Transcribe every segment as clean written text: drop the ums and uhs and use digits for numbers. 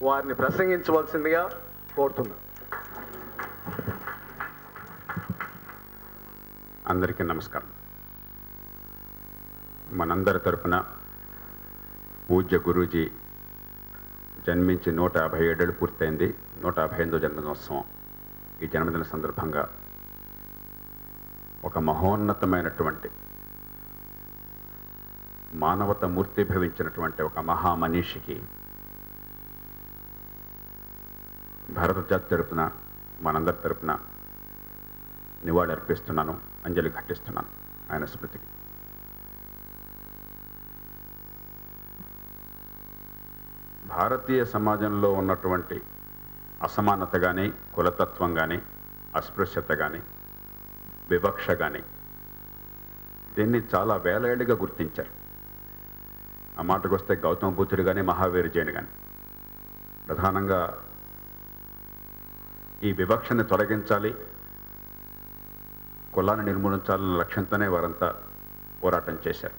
వారిని ప్రసంగించవలసిందిగా కోరుతున్నా. అందరికీ నమస్కారం. మనందరి తరపున పూజ్య గురూజీ జన్మించి 157 ఏళ్ళు పూర్తయింది. 158వ జన్మదినోత్సవం. ఈ జన్మదిన సందర్భంగా ఒక మహోన్నతమైనటువంటి మానవత మూర్తిభవించినటువంటి ఒక మహామనీషికి భారత జాతి తరపున మనందరి తరపున నివాళి అర్పిస్తున్నాను, అంజలి ఘటిస్తున్నాను ఆయన స్మృతికి. భారతీయ సమాజంలో ఉన్నటువంటి అసమానత కానీ, కులతత్వం కానీ, అస్పృశ్యత కానీ, వివక్ష కానీ దీన్ని చాలా వేల ఏళ్ళుగా గుర్తించారు. ఆ మాటకు వస్తే గౌతమ బుద్ధుడు కానీ, మహావీర్ జైన్ కానీ ప్రధానంగా ఈ వివక్షని తొలగించాలి, కులాన్ని నిర్మూలించాలన్న లక్ష్యంతోనే వారంతా పోరాటం చేశారు.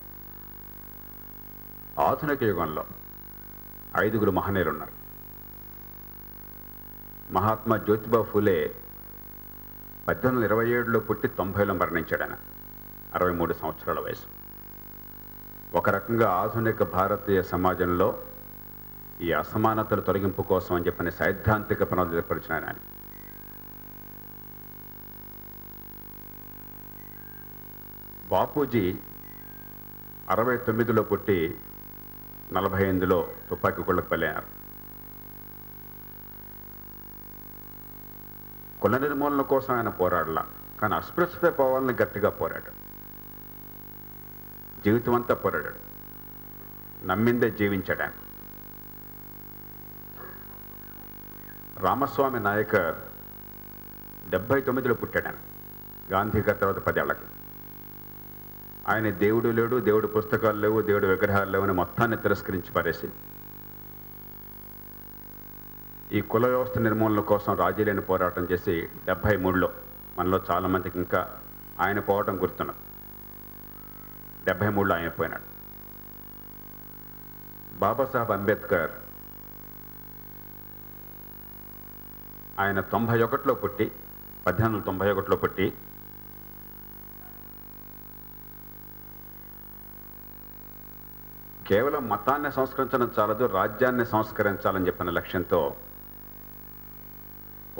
ఆధునిక యుగంలో 5 మహనీయులు ఉన్నారు. మహాత్మా జ్యోతిబా ఫూలే 1827లో పుట్టి 90లో మరణించాడు. ఆయన 63 సంవత్సరాల వయసు. ఒక రకంగా ఆధునిక భారతీయ సమాజంలో ఈ అసమానతల తొలగింపు కోసం అని చెప్పిన సైద్ధాంతిక ప్రణాళిక ఏర్పరిచిన ఆయన. బాపూజీ 69లో పుట్టి 48లో తుపాకీ గుళ్ళకు బలయ్యారు. కుల నిర్మూలన కోసం ఆయన పోరాడలా, కానీ అస్పృశ్యత పోవాలని గట్టిగా పోరాడాడు. జీవితం అంతా పోరాడాడు. నమ్మిందే జీవించాడు ఆయన. రామస్వామి నాయకర్ 79లో పుట్టాడు. ఆయన గాంధీ గారి తర్వాత 10 ఏళ్ళకి. ఆయన దేవుడు లేడు, దేవుడు పుస్తకాలు లేవు, దేవుడు విగ్రహాలు లేవు అని మొత్తాన్ని తిరస్కరించి పారేసి ఈ కుల వ్యవస్థ నిర్మూలన కోసం రాజీలేని పోరాటం చేసి 73లో మనలో చాలామందికి ఇంకా ఆయన పోవటం గుర్తున్నది. 73లో ఆయన పోయినాడు. బాబాసాహెబ్ అంబేద్కర్ ఆయన 91లో పుట్టి 1891లో పుట్టి కేవలం మతాన్ని సంస్కరించడం చాలదు, రాజ్యాన్ని సంస్కరించాలని చెప్పిన లక్ష్యంతో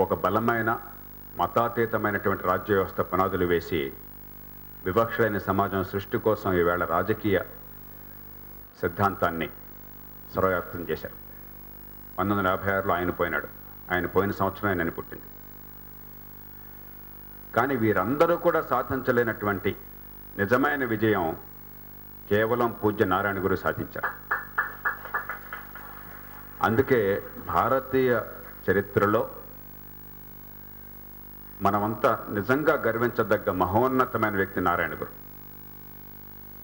ఒక బలమైన మతాతీతమైనటువంటి రాజ్య వ్యవస్థ పునాదులు వేసి వివక్షలైన సమాజం సృష్టి కోసం ఈవేళ రాజకీయ సిద్ధాంతాన్ని సర్వవ్యాప్తం చేశారు. 1956లో ఆయన పోయినాడు. ఆయన పోయిన సంవత్సరం ఆయన పుట్టింది. కానీ వీరందరూ కూడా సాధించలేనటువంటి నిజమైన విజయం కేవలం పూజ్య నారాయణ గురు సాధించారు. అందుకే భారతీయ చరిత్రలో మనమంతా నిజంగా గర్వించదగ్గ మహోన్నతమైన వ్యక్తి నారాయణ గురు.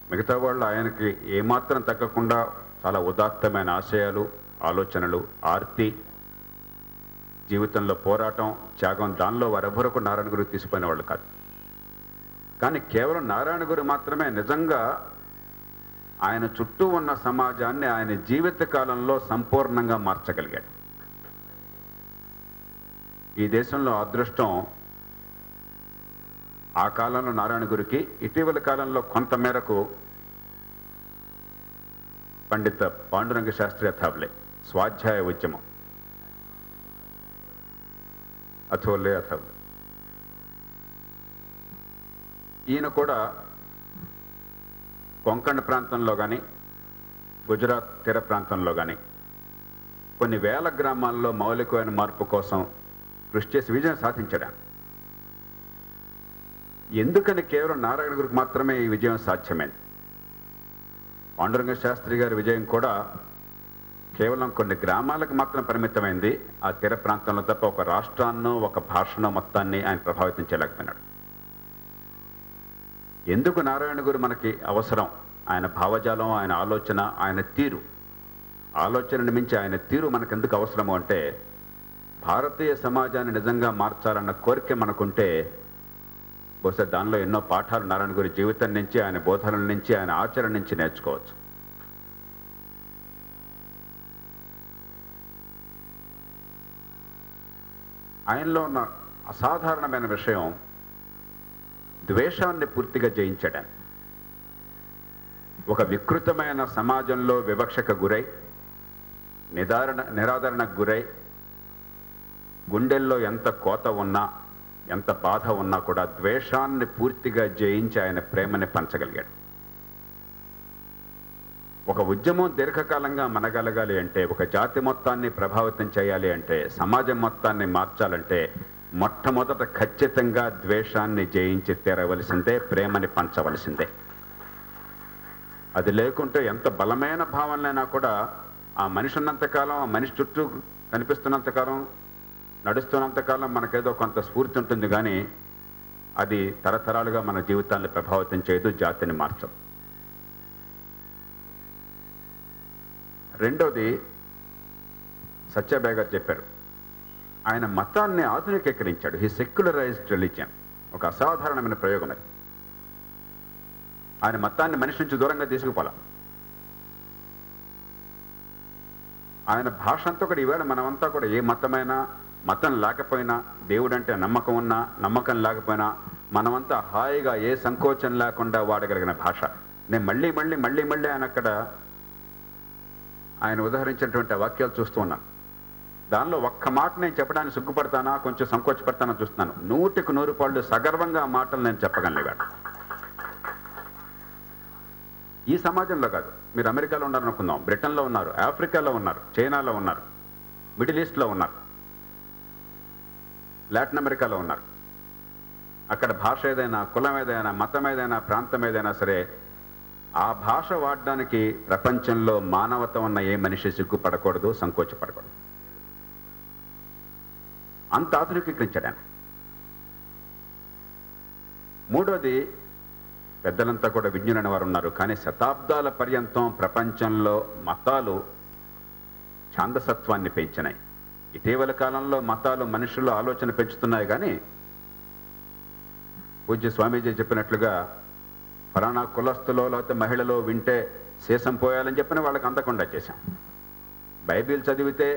మిగతా వాళ్ళు ఆయనకి ఏమాత్రం తగ్గకుండా చాలా ఉదాత్తమైన ఆశయాలు, ఆలోచనలు, ఆర్తి, జీవితంలో పోరాటం, త్యాగం, దానిలో వారెవరకు నారాయణ గురు తీసిపోయిన వాళ్ళు కాదు. కానీ కేవలం నారాయణ గురు మాత్రమే నిజంగా ఆయన చుట్టూ ఉన్న సమాజాన్ని ఆయన జీవిత కాలంలో సంపూర్ణంగా మార్చగలిగాడు. ఈ దేశంలో అదృష్టం ఆ కాలంలో నారాయణ గురికి, ఇటీవల కాలంలో కొంతమేరకు పండిత పాండురంగ శాస్త్రి అథాబ్లే స్వాధ్యాయ ఉద్యమం అథోలే అథాబ్లే ఈయన కూడా కొంకణ్ ప్రాంతంలో కానీ, గుజరాత్ తీర ప్రాంతంలో కానీ కొన్ని వేల గ్రామాల్లో మౌలికమైన మార్పు కోసం కృషి చేసి విజయం సాధించాడు. ఎందుకని కేవలం నారాయణ గురికి మాత్రమే ఈ విజయం సాధ్యమైంది? పాండురంగ శాస్త్రి గారి విజయం కూడా కేవలం కొన్ని గ్రామాలకు మాత్రం పరిమితమైంది. ఆ తీర ప్రాంతంలో తప్ప ఒక రాష్ట్రాన్నో ఒక భాషనో మొత్తాన్ని ఆయన ప్రభావితం చేయలేకపోయినాడు. ఎందుకు నారాయణ గురు మనకి అవసరం? ఆయన భావజాలం, ఆయన ఆలోచన, ఆయన తీరు, ఆలోచనని మించి ఆయన తీరు మనకెందుకు అవసరము అంటే, భారతీయ సమాజాన్ని నిజంగా మార్చాలన్న కోరిక మనకుంటే బహుశా దానిలో ఎన్నో పాఠాలు నారాయణ గురి జీవితం నుంచి, ఆయన బోధనల నుంచి, ఆయన ఆచరణ నుంచి నేర్చుకోవచ్చు. ఆయనలో ఉన్న అసాధారణమైన విషయం ద్వేషాన్ని పూర్తిగా జయించాడు ఆయన. ఒక వికృతమైన సమాజంలో వివక్షకు గురై నిరాదరణకు గురై గుండెల్లో ఎంత కోత ఉన్నా ఎంత బాధ ఉన్నా కూడా ద్వేషాన్ని పూర్తిగా జయించి ఆయన ప్రేమని పంచగలిగాడు. ఒక ఉద్యమం దీర్ఘకాలంగా మనగలగాలి అంటే, ఒక జాతి మొత్తాన్ని ప్రభావితం చేయాలి అంటే, సమాజం మొత్తాన్ని మార్చాలంటే మొట్టమొదట ఖచ్చితంగా ద్వేషాన్ని జయించి తీరవలసిందే, ప్రేమని పంచవలసిందే. అది లేకుంటే ఎంత బలమైన భావనలైనా కూడా ఆ మనిషి ఉన్నంతకాలం, ఆ మనిషి చుట్టూ కనిపిస్తున్నంతకాలం, నడుస్తున్నంతకాలం మనకేదో కొంత స్ఫూర్తి ఉంటుంది, కానీ అది తరతరాలుగా మన జీవితాన్ని ప్రభావితం చేయదు, జాతిని మార్చదు. రెండోది సత్యాబాయ్ గారు చెప్పారు, ఆయన మతాన్ని ఆధునికీకరించాడు. He సెక్యులరైజ్డ్ religion. ఒక అసాధారణమైన ప్రయోగం అది. ఆయన మతాన్ని మనిషి నుంచి దూరంగా తీసుకుపోలా. ఆయన భాష అంతా కూడా ఈవేళ మనమంతా కూడా ఏ మతమైనా, మతం లేకపోయినా, దేవుడు అంటే నమ్మకం ఉన్నా నమ్మకం లేకపోయినా మనమంతా హాయిగా ఏ సంకోచం లేకుండా వాడగలిగిన భాష. నేను మళ్ళీ మళ్ళీ మళ్ళీ మళ్ళీ ఆయన అక్కడ ఆయన ఉదాహరించినటువంటి వాక్యాలు చూస్తూ ఉన్నాను. దానిలో ఒక్క మాట నేను చెప్పడానికి సిగ్గుపడతానా, కొంచెం సంకోచపడతానా చూస్తున్నాను. 100కి 100 పాళ్ళు సగర్వంగా ఆ మాటలు నేను చెప్పగలిగాను. ఈ సమాజంలో కాదు, మీరు అమెరికాలో ఉన్నారనుకుందాం, బ్రిటన్లో ఉన్నారు, ఆఫ్రికాలో ఉన్నారు, చైనాలో ఉన్నారు, మిడిల్ ఈస్ట్లో ఉన్నారు, లాటిన్ అమెరికాలో ఉన్నారు. అక్కడ భాష ఏదైనా, కులం ఏదైనా, మతం ఏదైనా, ప్రాంతం ఏదైనా సరే, ఆ భాష వాడడానికి ప్రపంచంలో మానవత ఉన్న ఏ మనిషి సిగ్గుపడకూడదు, సంకోచపడకూడదు. అంత ఆధునికీకరించాడు ఆయన. మూడోది, పెద్దలంతా కూడా విజ్ఞులైన వారు ఉన్నారు, కానీ శతాబ్దాల పర్యంతం ప్రపంచంలో మతాలు ఛాందసత్వాన్ని పెంచినాయి. ఇటీవల కాలంలో మతాలు మనుషుల్లో ఆలోచన పెంచుతున్నాయి, కానీ పూజ్య స్వామీజీ చెప్పినట్లుగా ఫలానా కులస్తులో లేకపోతే మహిళలో వింటే శేషం పోయాలని చెప్పిన వాళ్ళకి అందకుండా చేశాం. బైబిల్ చదివితే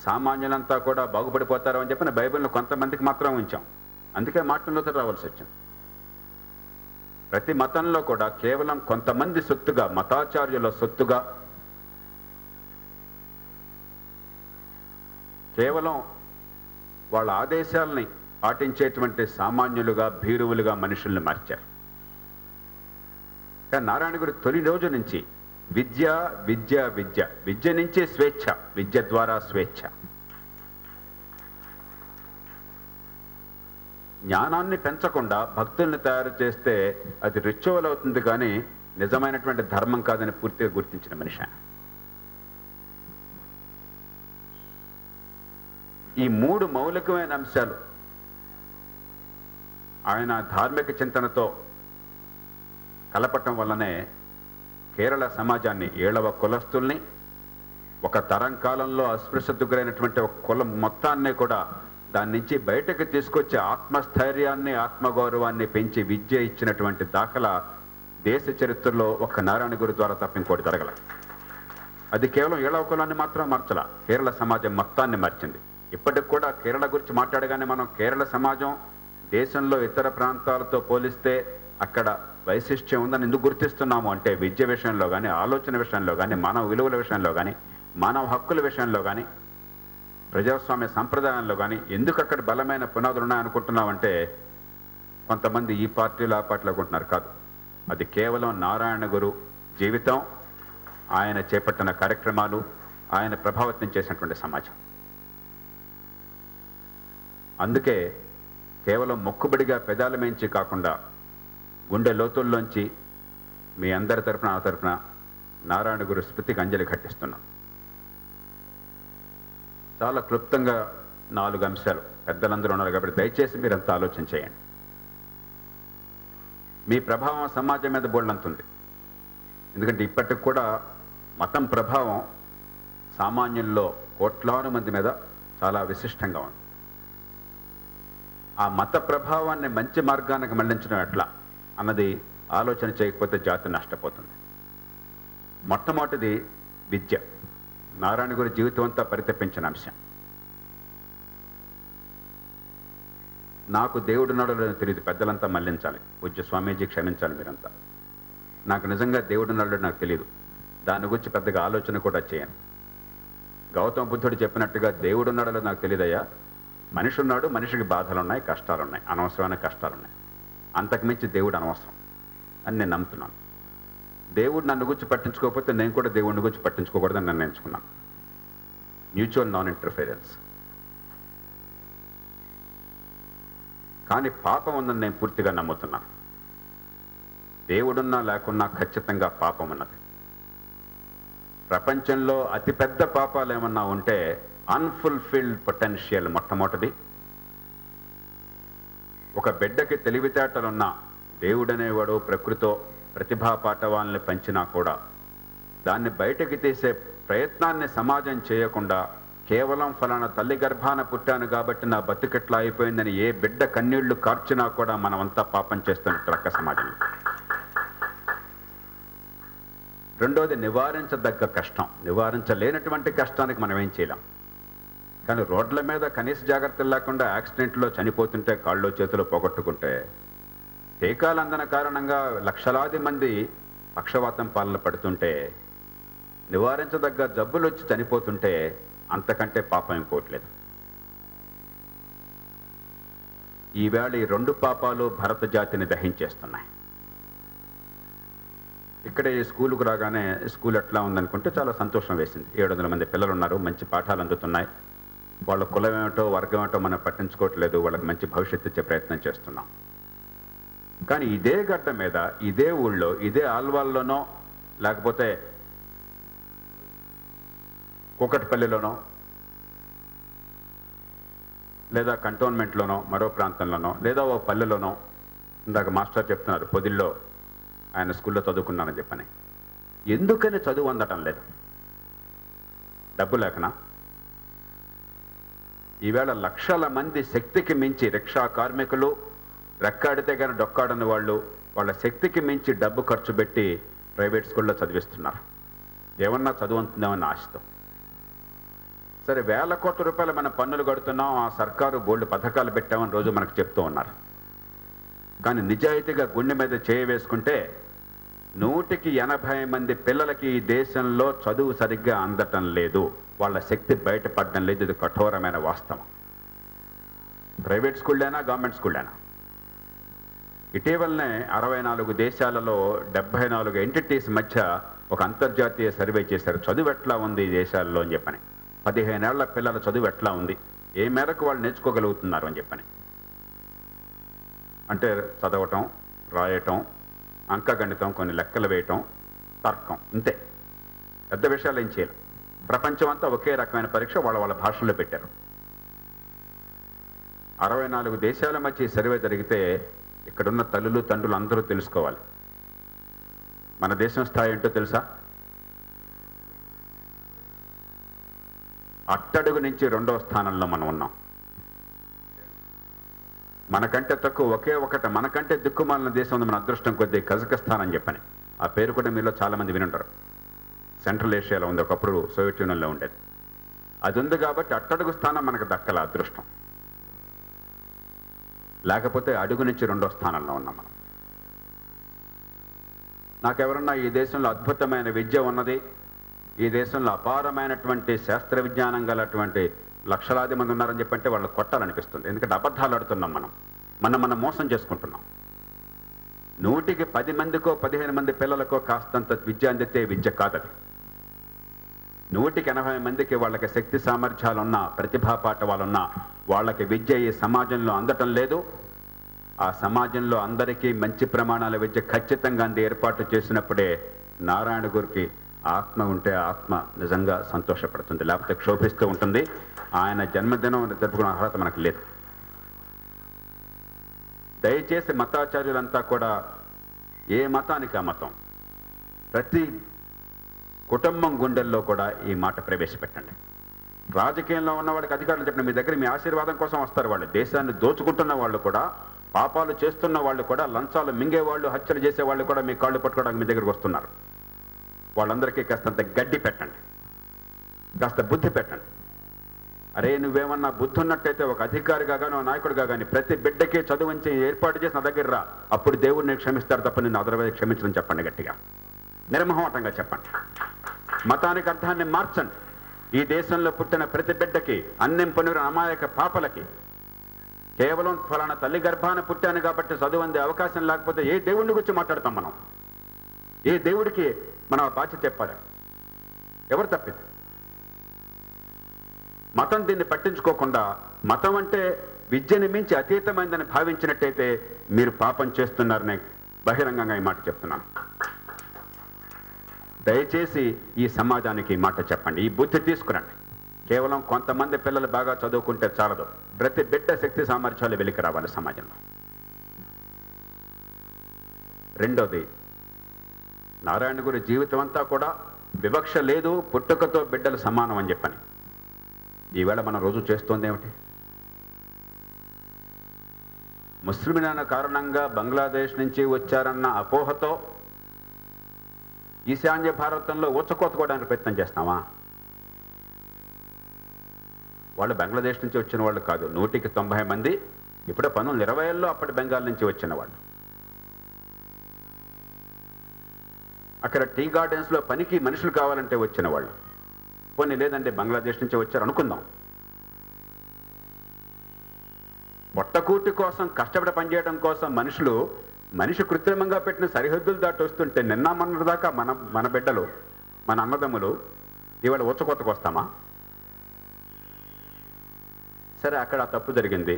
సామాన్యులంతా కూడా బాగుపడిపోతారు అని చెప్పిన బైబిల్ను కొంతమందికి మాత్రం ఉంచాం. అందుకే మార్టిన్ రావాల్సి వచ్చింది. ప్రతి మతంలో కూడా కేవలం కొంతమంది సొత్తుగా, మతాచార్యుల సొత్తుగా, కేవలం వాళ్ళ ఆదేశాలని పాటించేటువంటి సామాన్యులుగా, భీరువులుగా మనుషుల్ని మార్చారు. కానీ నారాయణ గురు తొలి రోజు నుంచి విద్య విద్య విద్య, విద్య నుంచే స్వేచ్ఛ, విద్య ద్వారా స్వేచ్ఛ. జ్ఞానాన్ని పెంచకుండా భక్తుల్ని తయారు చేస్తే అది రిచువల్ అవుతుంది, కానీ నిజమైనటువంటి ధర్మం కాదని పూర్తిగా గుర్తించిన మనిషి ఆయన. ఈ 3 మౌలికమైన అంశాలు ఆయన ధార్మిక చింతనతో కలపటం వల్లనే కేరళ సమాజాన్ని, 7వ కులస్తుల్ని, ఒక తరం కాలంలో అస్పృశ్యతకు గురైనటువంటి ఒక కులం మొత్తాన్ని కూడా దాని నుంచి బయటకు తీసుకొచ్చే ఆత్మస్థైర్యాన్ని, ఆత్మగౌరవాన్ని పెంచి విద్య ఇచ్చినటువంటి దాఖలా దేశ చరిత్రలో ఒక నారాయణ గురు ద్వారా తప్ప ఇంకోటి జరగల. అది కేవలం 7వ కులాన్ని మాత్రం మార్చల, కేరళ సమాజం మొత్తాన్ని మార్చింది. ఇప్పటికి కూడా కేరళ గురించి మాట్లాడగానే మనం కేరళ సమాజం దేశంలో ఇతర ప్రాంతాలతో పోలిస్తే అక్కడ వైశిష్ట్యం ఉందని ఎందుకు గుర్తిస్తున్నాము అంటే, విద్య విషయంలో కానీ, ఆలోచన విషయంలో కానీ, మానవ విలువల విషయంలో కానీ, మానవ హక్కుల విషయంలో కానీ, ప్రజాస్వామ్య సంప్రదాయంలో కానీ ఎందుకు అక్కడ బలమైన పునాదులు ఉన్నాయనుకుంటున్నామంటే, కొంతమంది ఈ పార్టీలు ఆ పార్టీలు అనుకుంటున్నారు. కాదు, అది కేవలం నారాయణ గురు జీవితం, ఆయన చేపట్టిన కార్యక్రమాలు, ఆయన ప్రభావితం చేసినటువంటి సమాజం. అందుకే కేవలం మొక్కుబడిగా పెదాల మేంచి కాకుండా గుండె లోతుల్లోంచి మీ అందరి తరపున, ఆ తరపున నారాయణ గురు స్మృతికి అంజలి ఘటిస్తున్నాం. చాలా క్లుప్తంగా 4 అంశాలు, పెద్దలందరూ ఉన్నారు కాబట్టి దయచేసి మీరంతా ఆలోచన చేయండి. మీ ప్రభావం సమాజం మీద బోల్డంతుంది. ఎందుకంటే ఇప్పటికి కూడా మతం ప్రభావం సామాన్యుల్లో కోట్లాను మంది మీద చాలా విశిష్టంగా ఉంది. ఆ మత ప్రభావాన్ని మంచి మార్గానికి మళ్లించడం ఎట్లా అన్నది ఆలోచన చేయకపోతే జాతి నష్టపోతుంది. మొట్టమొదటిది విద్య. నారాయణ గురి జీవితం అంతా పరితపించిన అంశం. నాకు దేవుడున్నాడో లేదో తెలియదు, పెద్దలంతా మళ్లించాలి, పూజ్య స్వామీజీ క్షమించాలి మీరంతా. నాకు నిజంగా దేవుడున్నాడో నాకు తెలియదు, దాని గురించి పెద్దగా ఆలోచన కూడా చేయను. గౌతమ బుద్ధుడు చెప్పినట్టుగా దేవుడున్నాడో లేదో నాకు తెలియదయ్యా, మనిషి ఉన్నాడు, మనిషికి బాధలున్నాయి, కష్టాలున్నాయి, అనవసరమైన కష్టాలున్నాయి, అంతకుమించి దేవుడు అనవసరం అని నేను నమ్ముతున్నాను. దేవుడు నన్ను గురించి పట్టించుకోకపోతే నేను కూడా దేవుడిని గురించి పట్టించుకోకూడదని నిర్ణయించుకున్నాను. Mutual non interference. కానీ పాపం ఉందని నేను పూర్తిగా నమ్ముతున్నాను. దేవుడున్నా లేకున్నా ఖచ్చితంగా పాపం ఉన్నది. ప్రపంచంలో అతిపెద్ద పాపాలు ఏమన్నా ఉంటే అన్ఫుల్ఫిల్డ్ పొటెన్షియల్ మొట్టమొదటిది. ఒక బిడ్డకి తెలివితేటలున్నా, దేవుడనేవాడు ప్రకృతితో ప్రతిభా పాఠవాల్ని పంచినా కూడా దాన్ని బయటకి తీసే ప్రయత్నాన్ని సమాజం చేయకుండా కేవలం ఫలానా తల్లి గర్భాన పుట్టాను కాబట్టి నా బతుకెట్లా అయిపోయిందని ఏ బిడ్డ కన్నీళ్లు కార్చినా కూడా మనమంతా పాపం చేస్తున్నట్టు రక్క సమాజంలో. రెండోది నివారించదగ్గ కష్టం. నివారించలేనటువంటి కష్టానికి మనం ఏం చేయలేం. కానీ రోడ్ల మీద కనీస జాగ్రత్తలు లేకుండా యాక్సిడెంట్లో చనిపోతుంటే, కాళ్ళు చేతులు పోగొట్టుకుంటే, టీకాలు అందన కారణంగా లక్షలాది మంది పక్షవాతం పాలన పడుతుంటే, నివారించదగ్గ జబ్బులు వచ్చి చనిపోతుంటే అంతకంటే పాపం ఇంకోట్లేదు. ఈవేళ ఈ రెండు పాపాలు భారత జాతిని దహించేస్తున్నాయి. ఇక్కడ ఈ స్కూలుకు రాగానే స్కూల్ ఎట్లా ఉందనుకుంటే చాలా సంతోషం వేసింది. 700 మంది పిల్లలు ఉన్నారు, మంచి పాఠాలు అందుతున్నాయి, వాళ్ళ కులం ఏమిటో వర్గం ఏమిటో మనం పట్టించుకోవట్లేదు, వాళ్ళకి మంచి భవిష్యత్తు ఇచ్చే ప్రయత్నం చేస్తున్నాం. కానీ ఇదే గడ్డ మీద, ఇదే ఊళ్ళో, ఇదే ఆల్వాల్లోనో లేకపోతే కూకట్పల్లిలోనో లేదా కంటోన్మెంట్లోనో మరో ప్రాంతంలోనో లేదా ఓ పల్లెలోనో, ఇందాక మాస్టర్ చెప్తున్నారు పొదిల్లో ఆయన స్కూల్లో చదువుకున్నానని చెప్పని, ఎందుకని చదువు అందటం లేదు? డబ్బు లేకనా? ఈవేళ లక్షల మంది శక్తికి మించి రిక్షా కార్మికులు, రెక్కాడితే కానీ డొక్కాడని వాళ్ళు, వాళ్ళ శక్తికి మించి డబ్బు ఖర్చు పెట్టి ప్రైవేట్ స్కూల్లో చదివిస్తున్నారు, ఏమన్నా చదువుతుందేమన్న ఆశతో. సరే, వేల కోట్ల రూపాయలు మనం పన్నులు కడుతున్నాం, ఆ సర్కారు బోల్డ్ పథకాలు పెట్టామని రోజు మనకు చెప్తూ ఉన్నారు. కానీ నిజాయితీగా గుండె మీద చేయి వేసుకుంటే 180 మంది పిల్లలకి ఈ దేశంలో చదువు సరిగ్గా అందటం లేదు, వాళ్ళ శక్తి బయటపడడం లేదు. ఇది కఠోరమైన వాస్తవం. ప్రైవేట్ స్కూళ్ళైనా గవర్నమెంట్ స్కూళ్ళైనా. ఇటీవలనే 64 దేశాలలో 74 ఎంటిటీస్ మధ్య ఒక అంతర్జాతీయ సర్వే చేశారు, చదువు ఎట్లా ఉంది ఈ దేశాల్లో అని చెప్పని. 15 ఏళ్ల పిల్లల చదువు ఎట్లా ఉంది, ఏ మేరకు వాళ్ళు నేర్చుకోగలుగుతున్నారు అని చెప్పని. అంటే చదవటం, రాయటం, అంకగణితం, కొన్ని లెక్కలు వేయటం, తర్కం, ఇంతే. పెద్ద విషయాలు ఏం చేయాలి. ప్రపంచం అంతా ఒకే రకమైన పరీక్ష వాళ్ళ భాషల్లో పెట్టారు. 64 దేశాల మధ్య సర్వే జరిగితే ఇక్కడున్న తల్లులు తండ్రులు అందరూ తెలుసుకోవాలి. మన దేశం స్థాయి ఏంటో తెలుసా? అట్టడుగు నుంచి 2వ స్థానంలో మనం ఉన్నాం. మనకంటే తక్కువ ఒకే ఒకటి, మనకంటే దిక్కుమాలిన దేశం ఉంది మన అదృష్టం కొద్దీ, కజకస్తాన్ అని చెప్పని. ఆ పేరు కూడా మీలో చాలామంది వినుంటారు. సెంట్రల్ ఏషియాలో ఉంది, ఒకప్పుడు సోవియట్ యూనియన్లో ఉండేది. అది ఉంది కాబట్టి అట్టడుగు స్థానం మనకు దక్కల అదృష్టం. లేకపోతే అడుగు నుంచి 2వ స్థానంలో ఉన్నాం మనం. నాకెవరన్నా ఈ దేశంలో అద్భుతమైన విద్య ఉన్నది, ఈ దేశంలో అపారమైనటువంటి శాస్త్ర విజ్ఞానం గలటువంటి లక్షలాది మంది ఉన్నారని చెప్పంటే వాళ్ళు కొట్టాలనిపిస్తుంది. ఎందుకంటే అబద్ధాలు ఆడుతున్నాం మనం మోసం చేసుకుంటున్నాం. 100కి 10 మందికో 15 మంది పిల్లలకో కాస్తంత విద్య అందితే విద్య కాదది. 100కి 80 మందికి వాళ్ళకి శక్తి సామర్థ్యాలున్నా, ప్రతిభా పాఠవాలున్నా, వాళ్ళకి విద్య ఈ సమాజంలో అందటం లేదు. ఆ సమాజంలో అందరికీ మంచి ప్రమాణాల విద్య ఖచ్చితంగా అంది ఏర్పాటు చేసినప్పుడే నారాయణ గురికి ఆత్మ ఉంటే ఆత్మ నిజంగా సంతోషపడుతుంది, లేకపోతే క్షోభిస్తూ ఉంటుంది. ఆయన జన్మదినం జరుపుకునే అర్హత మనకు లేదు. దయచేసి మతాచార్యులంతా కూడా ఏ మతానికి ఆ మతం, ప్రతి కుటుంబం గుండెల్లో కూడా ఈ మాట ప్రవేశపెట్టండి. రాజకీయంలో ఉన్న వాళ్ళకి అధికారులు చెప్పండి, మీ దగ్గర మీ ఆశీర్వాదం కోసం వస్తారు వాళ్ళు. దేశాన్ని దోచుకుంటున్న వాళ్ళు కూడా, పాపాలు చేస్తున్న వాళ్ళు కూడా, లంచాలు మింగేవాళ్ళు, హత్యలు చేసేవాళ్ళు కూడా మీ కాళ్ళు పట్టుకోవడానికి మీ దగ్గరికి వస్తున్నారు. వాళ్ళందరికీ కాస్తంత గడ్డి పెట్టండి, కాస్త బుద్ధి పెట్టండి. అరే నువ్వేమన్నా బుద్ధి ఉన్నట్టయితే ఒక అధికారిగా కానీ ఒక నాయకుడిగా కానీ ప్రతి బిడ్డకి చదువుంచి ఏర్పాటు చేసి నా దగ్గర రా, అప్పుడు దేవుడు నేను క్షమిస్తాడు తప్ప నిన్ను అదర్వైజ్ క్షమించడం చెప్పండి గట్టిగా, నిర్మోహటంగా చెప్పండి. మతానికి అర్థాన్ని మార్చండి. ఈ దేశంలో పుట్టిన ప్రతి బిడ్డకి, అన్నం పనురు అమాయక పాపలకి, కేవలం ఫలానా తల్లి గర్భాన పుట్టాను కాబట్టి చదువు అందే అవకాశం లేకపోతే ఏ దేవుడిని గురించి మాట్లాడతాం మనం? ఏ దేవుడికి మనం బాధ్యత చెప్పాలి? ఎవరు తప్పింది? మతం దీన్ని పట్టించుకోకుండా మతం అంటే విద్యని మించి అతీతమైందని భావించినట్టయితే మీరు పాపం చేస్తున్నారని బహిరంగంగా ఈ మాట చెప్తున్నాను. దయచేసి ఈ సమాజానికి ఈ మాట చెప్పండి, ఈ బుద్ధి తీసుకురండి. కేవలం కొంతమంది పిల్లలు బాగా చదువుకుంటే చాలదు, ప్రతి బిడ్డ శక్తి సామర్థ్యాలు వెలికి రావాలి సమాజంలో. రెండోది, నారాయణ గురి జీవితం అంతా కూడా వివక్ష లేదు, పుట్టుకతో బిడ్డలు సమానం అని చెప్పని ఈవేళ మనం రోజు చేస్తోంది ఏమిటి? ముస్లింల కారణంగా బంగ్లాదేశ్ నుంచి వచ్చారన్న అపోహతో ఈశాన్య భారతంలో ఊచకోతకోవడానికి ప్రయత్నం చేస్తామా? వాళ్ళు బంగ్లాదేశ్ నుంచి వచ్చిన వాళ్ళు కాదు, 100కి 90 మంది ఇప్పుడు 1920లో అప్పటి బెంగాల్ నుంచి వచ్చిన వాళ్ళు. అక్కడ టీ గార్డెన్స్లో పనికి మనుషులు కావాలంటే వచ్చిన వాళ్ళు. పోనీ లేదంటే బంగ్లాదేశ్ నుంచి వచ్చారు అనుకుందాం. పొట్టకూటి కోసం కష్టపడి పనిచేయడం కోసం మనిషి కృత్రిమంగా పెట్టిన సరిహద్దులు దాటి వస్తుంటే నిన్న మొన్నటి దాకా మన బిడ్డలు, మన అన్నదమ్ములు ఇవాళ ఊచకోతకు వస్తామా? సరే, అక్కడ తప్పు జరిగింది.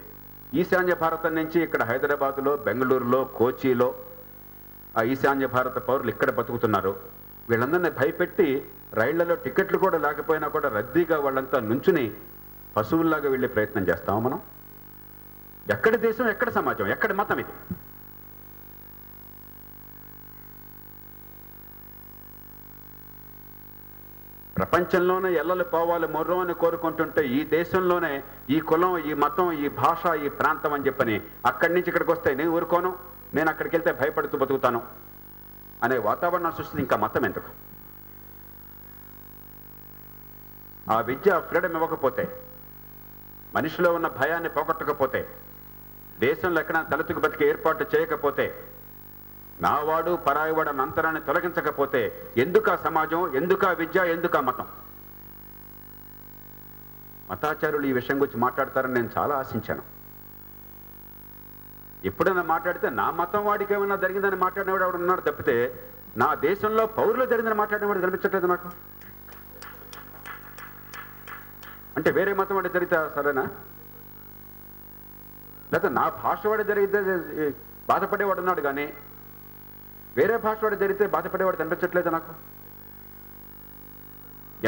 ఈశాన్య భారతం నుంచి ఇక్కడ హైదరాబాదులో, బెంగళూరులో, కోచిలో ఆ ఈశాన్య భారత పౌరులు ఇక్కడ బతుకుతున్నారు. వీళ్ళందరినీ భయపెట్టి రైళ్లలో టికెట్లు కూడా లేకపోయినా కూడా రద్దీగా వాళ్ళంతా నుంచుని పశువుల్లాగా వెళ్ళే ప్రయత్నం చేస్తాము మనం. ఎక్కడి దేశం, ఎక్కడ సమాజం, ఎక్కడి మతం ఇది? ప్రపంచంలోనే ఎల్లలు పోవాలి మొర్రం అని కోరుకుంటుంటే ఈ దేశంలోనే ఈ కులం, ఈ మతం, ఈ భాష, ఈ ప్రాంతం అని చెప్పని అక్కడి నుంచి ఇక్కడికి వస్తే నేను ఊరుకోను, నేను అక్కడికి వెళ్తే భయపడుతూ బతుకుతాను అనే వాతావరణం సృష్టించి ఇంకా మతం ఎందుకు? ఆ విద్య ఫ్రీడమ్ ఇవ్వకపోతే, మనిషిలో ఉన్న భయాన్ని పోగొట్టకపోతే, దేశంలో ఎక్కడైనా తలెత్తుకు బతికి ఏర్పాటు చేయకపోతే, నావాడు పరాయివాడు అన్న అంతరాన్ని తొలగించకపోతే ఎందుకు ఆ సమాజం, ఎందుకు ఆ విద్య, ఎందుకు ఆ మతం? మతాచార్యులు ఈ విషయం గురించి మాట్లాడతారని నేను చాలా ఆశించాను. ఎప్పుడైనా మాట్లాడితే నా మతం వాడికి ఏమైనా జరిగిందని మాట్లాడినవాడు ఎవడు ఉన్నాడు తప్పితే నా దేశంలో పౌరులు జరిగిందని మాట్లాడినవాడు కనిపించట్లేదు నాకు. అంటే వేరే మతం వాడి జరిగితే సరేనా? లేకపోతే నా భాష వాడి జరిగితే బాధపడేవాడు ఉన్నాడు కానీ వేరే భాష వాడు జరిగితే బాధపడేవాడు కనిపించట్లేదు నాకు.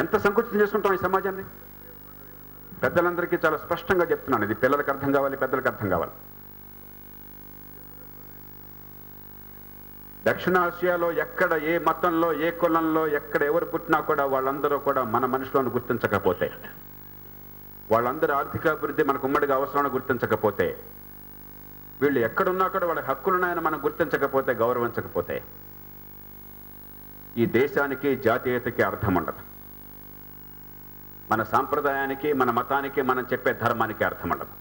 ఎంత సంకుచితం చేసుకుంటాం ఈ సమాజాన్ని? పెద్దలందరికీ చాలా స్పష్టంగా చెప్తున్నాను, ఇది పిల్లలకు అర్థం కావాలి, పెద్దలకు అర్థం కావాలి. దక్షిణాసియాలో ఎక్కడ ఏ మతంలో, ఏ కులంలో, ఎక్కడ ఎవరు పుట్టినా కూడా వాళ్ళందరూ కూడా మన మనుషులను గుర్తించకపోతే, వాళ్ళందరూ ఆర్థికాభివృద్ధి మనకు ఉమ్మడిగా అవసరాన్ని గుర్తించకపోతే, వీళ్ళు ఎక్కడున్నా కూడా వాళ్ళ హక్కులున్నాయని మనం గుర్తించకపోతే, గౌరవించకపోతే ఈ దేశానికి, జాతీయతకి అర్థం ఉండదు. మన సాంప్రదాయానికి, మన మతానికి, మనం చెప్పే ధర్మానికి అర్థం ఉండదు.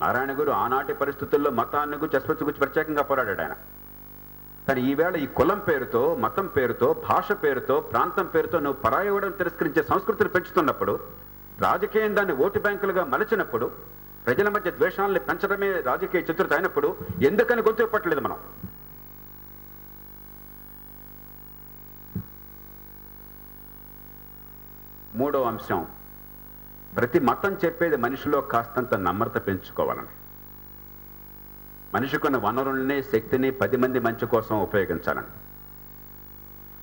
నారాయణ గురు ఆనాటి పరిస్థితుల్లో మతాన్ని గురించి ప్రత్యేకంగా పోరాడాడు ఆయన. కానీ ఈవేళ ఈ కులం పేరుతో, మతం పేరుతో, భాష పేరుతో, ప్రాంతం పేరుతో నువ్వు పరాయవడం తిరస్కరించే సంస్కృతిని పెంచుతున్నప్పుడు, రాజకీయం దాన్ని ఓటు బ్యాంకులుగా మలచినప్పుడు, ప్రజల మధ్య ద్వేషాలని పెంచడమే రాజకీయ చిత్రత అయినప్పుడు ఎందుకని గొంతు పట్టలేదు మనం? మూడో అంశం, ప్రతి మతం చెప్పేది మనిషిలో కాస్తంత నమ్రత పెంచుకోవాలని, మనిషికున్న వనరుల్ని, శక్తిని 10 మంది మంచి కోసం ఉపయోగించాలని.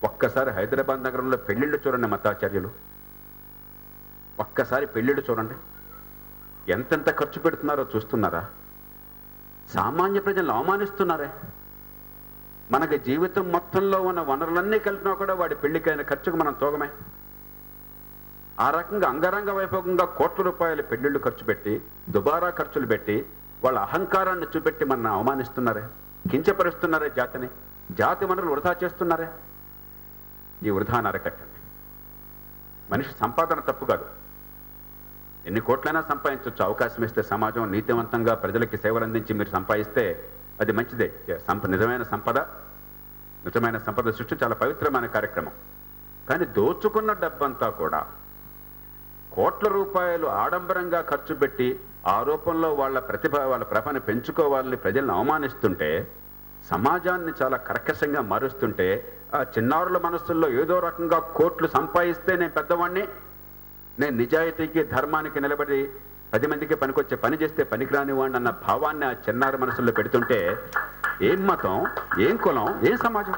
ఒక్కసారి హైదరాబాద్ నగరంలో పెళ్లిళ్ళు చూడండి మతాచార్యులు, ఒక్కసారి పెళ్లిళ్ళు చూడండి, ఎంతెంత ఖర్చు పెడుతున్నారో చూస్తున్నారా? సామాన్య ప్రజలను అవమానిస్తున్నారే. మనకి జీవితం మొత్తంలో ఉన్న వనరులన్నీ కలిపినా కూడా వాడి పెళ్లికైన ఖర్చుకు మనం తోగమే. ఆ రకంగా అంగరంగ వైభవంగా కోట్ల రూపాయల పెళ్లిళ్ళు ఖర్చు పెట్టి, దుబారా ఖర్చులు పెట్టి, వాళ్ళ అహంకారాన్ని చూపెట్టి మన అవమానిస్తున్నారే, కించపరుస్తున్నారే జాతిని, జాతి వనరులు వృధా చేస్తున్నారే. ఈ వృధాన్ని అరకట్టండి. మనిషి సంపాదన తప్పు కాదు, ఎన్ని కోట్లైనా సంపాదించవచ్చు. అవకాశం ఇస్తే సమాజం నీతివంతంగా ప్రజలకి సేవలు అందించి మీరు సంపాదిస్తే అది మంచిదే. నిజమైన సంపద సృష్టి చాలా పవిత్రమైన కార్యక్రమం. కానీ దోచుకున్న డబ్బంతా కూడా కోట్ల రూపాయలు ఆడంబరంగా ఖర్చు పెట్టి ఆరోపణలో వాళ్ళ ప్రభను పెంచుకోవాలని ప్రజలను అవమానిస్తుంటే, సమాజాన్ని చాలా కర్కశంగా మారుస్తుంటే, ఆ చిన్నారుల మనస్సుల్లో ఏదో రకంగా కోట్లు సంపాదిస్తే నేను పెద్దవాడిని, నేను నిజాయితీకి ధర్మానికి నిలబడి 10 మందికి పనికొచ్చే పని చేస్తే పనికిరాని వాడిని అన్న భావాన్ని ఆ చిన్నారి మనసుల్లో పెడుతుంటే ఏం మతం, ఏం కులం, ఏం సమాజం?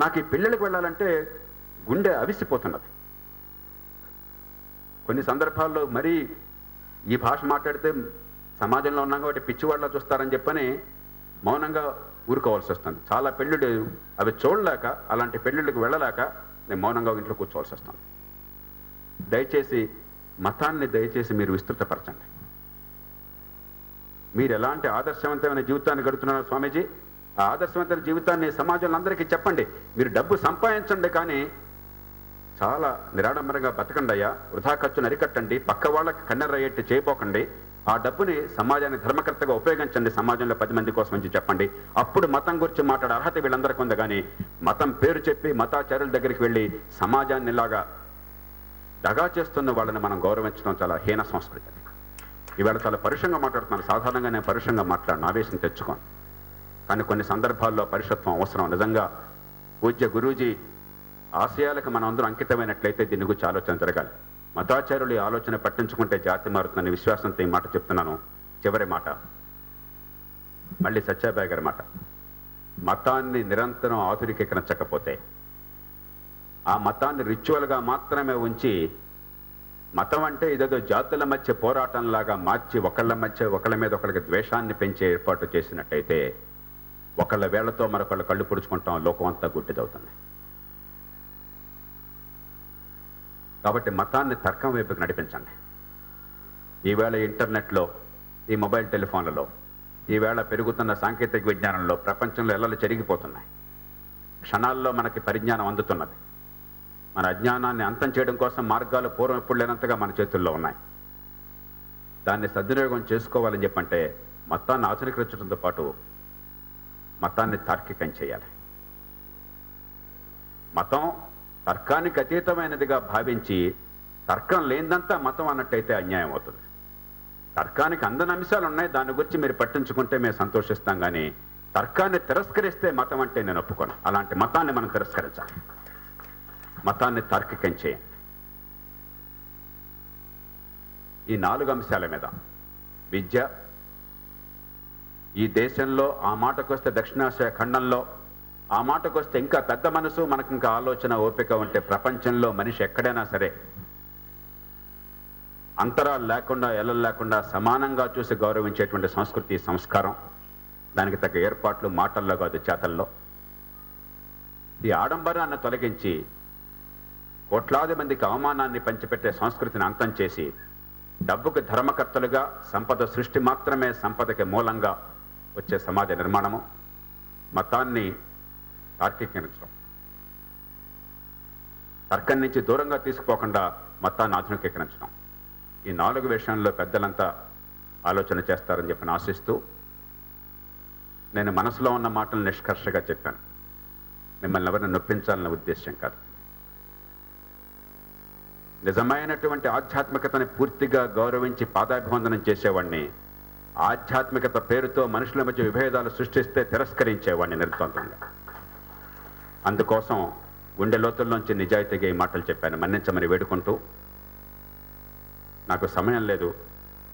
నాకు ఈ పెళ్ళిళ్ళకి వెళ్ళాలంటే గుండె అవిసిపోతున్నది. కొన్ని సందర్భాల్లో మరీ ఈ భాష మాట్లాడితే సమాజంలో ఉన్నాం కాబట్టి పిచ్చివాళ్ళ చూస్తారని చెప్పని మౌనంగా ఊరుకోవాల్సి వస్తుంది. చాలా పెళ్ళిళ్ళు అవి చూడలేక, అలాంటి పెళ్ళిళ్ళకి వెళ్ళలేక నేను మౌనంగా ఇంట్లో కూర్చోవాల్సి వస్తుంది. దయచేసి మతాన్ని మీరు విస్తృతపరచండి. మీరు ఎలాంటి ఆదర్శవంతమైన జీవితాన్ని గడుపుతున్నారు స్వామీజీ, ఆ ఆదర్శవంతమైన జీవితాన్ని సమాజంలో అందరికీ చెప్పండి. మీరు డబ్బు సంపాదించండి, కానీ చాలా నిరాడంబరంగా బతకండి అయ్యా, వృధా ఖర్చును అరికట్టండి, పక్క వాళ్ళకి కన్నెరయ్యేట్టు చేయపోకండి, ఆ డబ్బుని సమాజాన్ని ధర్మకర్తగా ఉపయోగించండి, సమాజంలో 10 మంది కోసం అని చెప్పండి. అప్పుడు మతం గురించి మాట్లాడే అర్హత వీళ్ళందరికీ ఉంది. కానీ మతం పేరు చెప్పి మతాచార్యుల దగ్గరికి వెళ్ళి సమాజాన్ని ఇలాగా దగా చేస్తున్న వాళ్ళని మనం గౌరవించడం చాలా హీన సంస్కృతి. ఇవాళ చాలా పరుషంగా మాట్లాడుతున్నాను. సాధారణంగా నేను పరుషంగా మాట్లాడిన ఆవేశం తెచ్చుకోను, కానీ కొన్ని సందర్భాల్లో పరుషత్వం అవసరం. నిజంగా పూజ్య గురూజీ ఆశయాలకు మనం అందరూ అంకితమైనట్లయితే దీని గురించి ఆలోచన జరగాలి. మతాచారులు ఈ ఆలోచన పట్టించుకుంటే జాతి మారుతుందని విశ్వాసంతో ఈ మాట చెప్తున్నాను. చివరి మాట మళ్ళీ సత్యాబాయి గారి మాట. మతాన్ని నిరంతరం ఆధునికీకరించకపోతే, ఆ మతాన్ని రిచువల్గా మాత్రమే ఉంచి, మతం అంటే ఇదేదో జాతుల మధ్య పోరాటంలాగా మార్చి ఒకళ్ళ మీద ఒకళ్ళకి ద్వేషాన్ని పెంచే ఏర్పాటు చేసినట్టయితే ఒకళ్ళ వేళ్లతో మరొకళ్ళు కళ్ళు పొడుచుకుంటాం, లోకం అంతా గుడ్డిదవుతుంది. కాబట్టి మతాన్ని తర్కం వైపుకి నడిపించండి. ఈవేళ ఇంటర్నెట్లో, ఈ మొబైల్ టెలిఫోన్లలో, ఈవేళ పెరుగుతున్న సాంకేతిక విజ్ఞానంలో ప్రపంచంలో ఎల్లలు చెరిగిపోతున్నాయి. క్షణాల్లో మనకి పరిజ్ఞానం అందుతున్నది. మన అజ్ఞానాన్ని అంతం చేయడం కోసం మార్గాలు పూర్వం ఎప్పుడు లేనంతగా మన చేతుల్లో ఉన్నాయి. దాన్ని సద్వినియోగం చేసుకోవాలని చెప్పంటే మతాన్ని ఆధునికరించడంతో పాటు మతాన్ని తార్కికం చేయాలి. మతం తర్కానికి అతీతమైనదిగా భావించి తర్కం లేనిదంతా మతం అన్నట్టయితే అన్యాయం అవుతుంది. తర్కానికి అందని అంశాలు ఉన్నాయి, దాని గురించి మీరు పట్టించుకుంటే మేము సంతోషిస్తాం. కానీ తర్కాన్ని తిరస్కరిస్తే మతం అంటే నేను ఒప్పుకోను. అలాంటి మతాన్ని మనం తిరస్కరించాలి. మతాన్ని తార్కికం చేయండి. ఈ 4 అంశాల మీద విద్య, ఈ దేశంలో ఆ మాటకొస్తే దక్షిణాసియా ఖండంలో, ఆ మాటకొస్తే ఇంకా పెద్ద మనసు, మనకు ఇంకా ఆలోచన ఓపిక ఉంటే ప్రపంచంలో మనిషి ఎక్కడైనా సరే అంతరాలు లేకుండా, ఎల్లలు లేకుండా సమానంగా చూసి గౌరవించేటువంటి సంస్కృతి, సంస్కారం, దానికి తగ్గ ఏర్పాట్లు మాటల్లో కాదు చేతల్లో. ఈ ఆడంబరాన్ని తొలగించి కోట్లాది మందికి అవమానాన్ని పంచిపెట్టే సంస్కృతిని అంతం చేసి డబ్బుకి ధర్మకర్తలుగా, సంపద సృష్టి మాత్రమే సంపదకి మూలంగా వచ్చే సమాజ నిర్మాణము, మతాన్ని తార్కికరించడం, తర్కం నుంచి దూరంగా తీసుకుపోకుండా మతాన్ని ఆధునికీకరించడం, ఈ 4 విషయంలో పెద్దలంతా ఆలోచన చేస్తారని చెప్పి ఆశిస్తూ, నేను మనసులో ఉన్న మాటలు నిష్కర్షగా చెప్పాను. మిమ్మల్ని ఎవరిని నొప్పించాలన్న ఉద్దేశ్యం కాదు. నిజమైనటువంటి ఆధ్యాత్మికతని పూర్తిగా గౌరవించి పాదాభివందనం చేసేవాడిని, ఆధ్యాత్మికత పేరుతో మనుషుల మధ్య విభేదాలు సృష్టిస్తే తిరస్కరించేవాడిని నిర్ద్వందంగా. అందుకోసం గుండె లోతుల్లోంచి నిజాయితీగా ఈ మాటలు చెప్పాను. మన్నించమని వేడుకుంటూ, నాకు సమయం లేదు,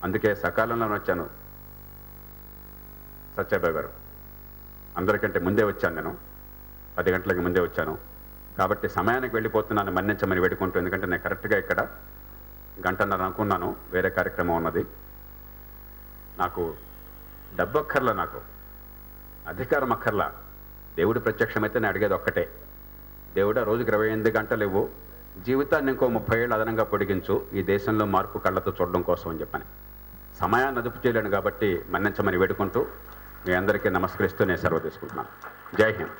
అందుకే సకాలంలో వచ్చాను. సత్యబాబు గారు, అందరికంటే ముందే వచ్చాను, నేను 10 గంటలకి ముందే వచ్చాను కాబట్టి సమయానికి వెళ్ళిపోతున్నాను, మన్నించమని వేడుకుంటూ. ఎందుకంటే నేను కరెక్ట్గా ఇక్కడ 1.5 గంటన్నర అనుకున్నాను, వేరే కార్యక్రమం ఉన్నది. నాకు డబ్బు అక్కర్లా, నాకు అధికారం అక్కర్లా. దేవుడు ప్రత్యక్షమైతే నేను అడిగేది ఒక్కటే, దేవుడా రోజుకి 28 గంటలు ఇవ్వు, జీవితాన్ని ఇంకో 30 ఏళ్ళు అదనంగా పొడిగించు, ఈ దేశంలో మార్పు కళ్ళతో చూడడం కోసం అని చెప్పని. సమయాన్ని అదుపు చేయలేను కాబట్టి మన్నించమని వేడుకుంటూ మీ అందరికీ నమస్కరిస్తూ నేను సెలవు తీసుకుంటున్నాను. జై హింద్.